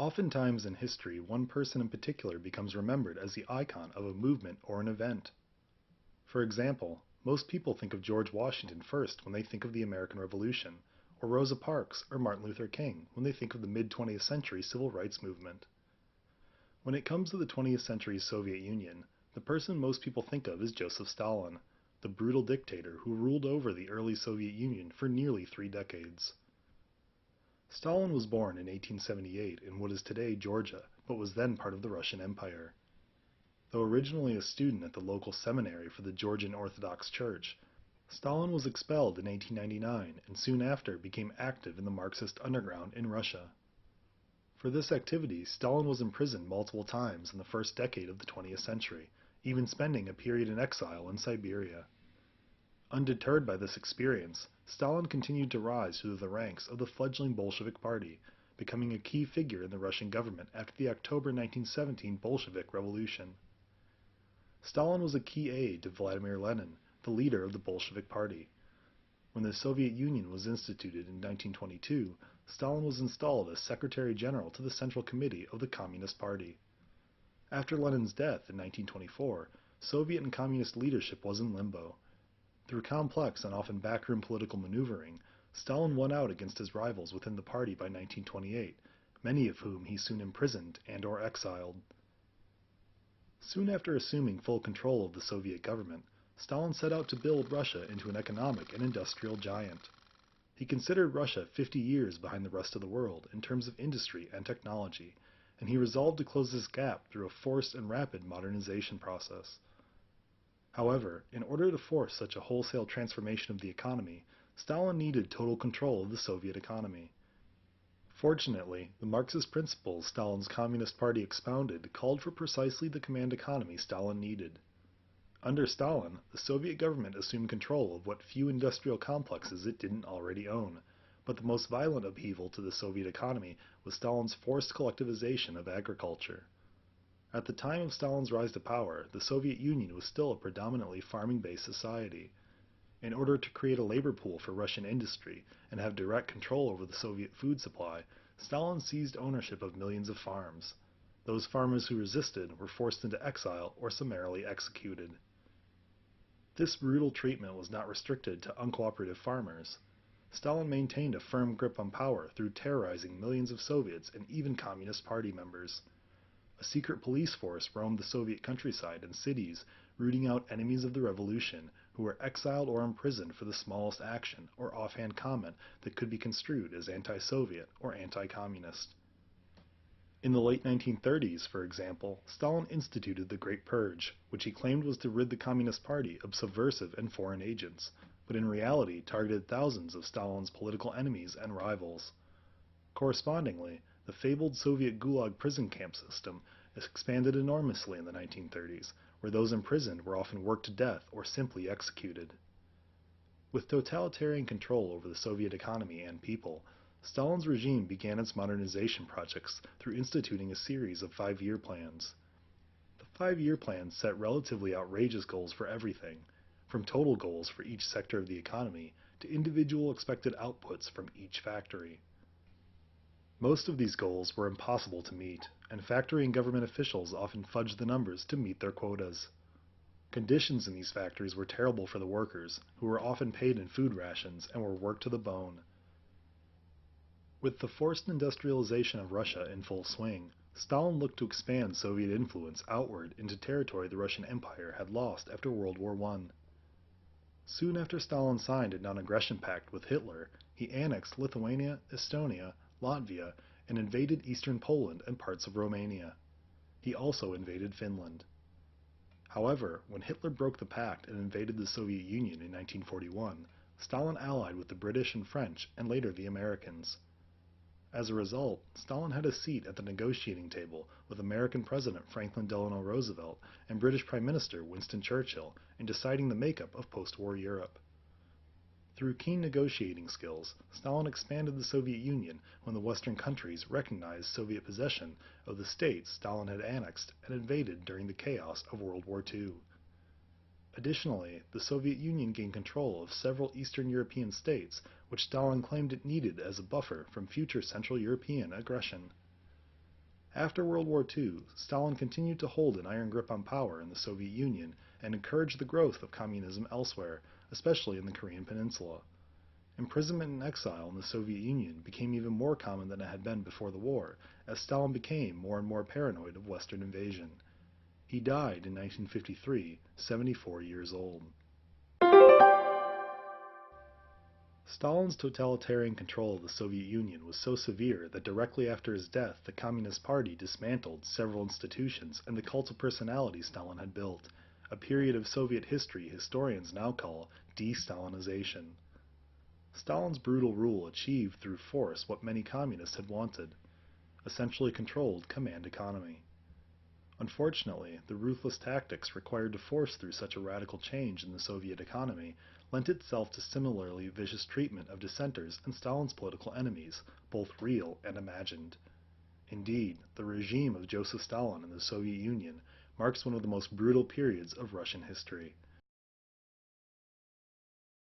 Oftentimes in history, one person in particular becomes remembered as the icon of a movement or an event. For example, most people think of George Washington first when they think of the American Revolution, or Rosa Parks or Martin Luther King when they think of the mid-20th century civil rights movement. When it comes to the 20th century's Soviet Union, the person most people think of is Joseph Stalin, the brutal dictator who ruled over the early Soviet Union for nearly 3 decades. Stalin was born in 1878 in what is today Georgia, but was then part of the Russian Empire. Though originally a student at the local seminary for the Georgian Orthodox Church, Stalin was expelled in 1899 and soon after became active in the Marxist underground in Russia. For this activity, Stalin was imprisoned multiple times in the first decade of the 20th century, even spending a period in exile in Siberia. Undeterred by this experience, Stalin continued to rise through the ranks of the fledgling Bolshevik Party, becoming a key figure in the Russian government after the October 1917 Bolshevik Revolution. Stalin was a key aide to Vladimir Lenin, the leader of the Bolshevik Party. When the Soviet Union was instituted in 1922, Stalin was installed as Secretary General to the Central Committee of the Communist Party. After Lenin's death in 1924, Soviet and Communist leadership was in limbo. Through complex and often backroom political maneuvering, Stalin won out against his rivals within the party by 1928, many of whom he soon imprisoned and/or exiled. Soon after assuming full control of the Soviet government, Stalin set out to build Russia into an economic and industrial giant. He considered Russia 50 years behind the rest of the world in terms of industry and technology, and he resolved to close this gap through a forced and rapid modernization process. However, in order to force such a wholesale transformation of the economy, Stalin needed total control of the Soviet economy. Fortunately, the Marxist principles Stalin's Communist Party expounded called for precisely the command economy Stalin needed. Under Stalin, the Soviet government assumed control of what few industrial complexes it didn't already own, but the most violent upheaval to the Soviet economy was Stalin's forced collectivization of agriculture. At the time of Stalin's rise to power, the Soviet Union was still a predominantly farming-based society. In order to create a labor pool for Russian industry and have direct control over the Soviet food supply, Stalin seized ownership of millions of farms. Those farmers who resisted were forced into exile or summarily executed. This brutal treatment was not restricted to uncooperative farmers. Stalin maintained a firm grip on power through terrorizing millions of Soviets and even Communist Party members. A secret police force roamed the Soviet countryside and cities, rooting out enemies of the revolution who were exiled or imprisoned for the smallest action or offhand comment that could be construed as anti-Soviet or anti-communist. In the late 1930s, for example, Stalin instituted the Great Purge, which he claimed was to rid the Communist Party of subversive and foreign agents, but in reality targeted thousands of Stalin's political enemies and rivals. Correspondingly, the fabled Soviet Gulag prison camp system expanded enormously in the 1930s, where those imprisoned were often worked to death or simply executed. With totalitarian control over the Soviet economy and people, Stalin's regime began its modernization projects through instituting a series of 5-year plans. The 5-year plans set relatively outrageous goals for everything, from total goals for each sector of the economy to individual expected outputs from each factory. Most of these goals were impossible to meet, and factory and government officials often fudged the numbers to meet their quotas. Conditions in these factories were terrible for the workers, who were often paid in food rations and were worked to the bone. With the forced industrialization of Russia in full swing, Stalin looked to expand Soviet influence outward into territory the Russian Empire had lost after World War I. Soon after Stalin signed a non-aggression pact with Hitler, he annexed Lithuania, Estonia, Latvia, and invaded eastern Poland and parts of Romania. He also invaded Finland. However, when Hitler broke the pact and invaded the Soviet Union in 1941, Stalin allied with the British and French and later the Americans. As a result, Stalin had a seat at the negotiating table with American President Franklin Delano Roosevelt and British Prime Minister Winston Churchill in deciding the makeup of post-war Europe. Through keen negotiating skills, Stalin expanded the Soviet Union when the Western countries recognized Soviet possession of the states Stalin had annexed and invaded during the chaos of World War II. Additionally, the Soviet Union gained control of several Eastern European states, which Stalin claimed it needed as a buffer from future Central European aggression. After World War II, Stalin continued to hold an iron grip on power in the Soviet Union and encouraged the growth of communism elsewhere, especially in the Korean Peninsula. Imprisonment and exile in the Soviet Union became even more common than it had been before the war, as Stalin became more and more paranoid of Western invasion. He died in 1953, 74 years old. Stalin's totalitarian control of the Soviet Union was so severe that directly after his death, the Communist Party dismantled several institutions and the cult of personality Stalin had built, a period of Soviet history historians now call de-Stalinization. Stalin's brutal rule achieved through force what many communists had wanted, a centrally controlled command economy. Unfortunately, the ruthless tactics required to force through such a radical change in the Soviet economy lent itself to similarly vicious treatment of dissenters and Stalin's political enemies, both real and imagined. Indeed, the regime of Joseph Stalin in the Soviet Union marks one of the most brutal periods of Russian history.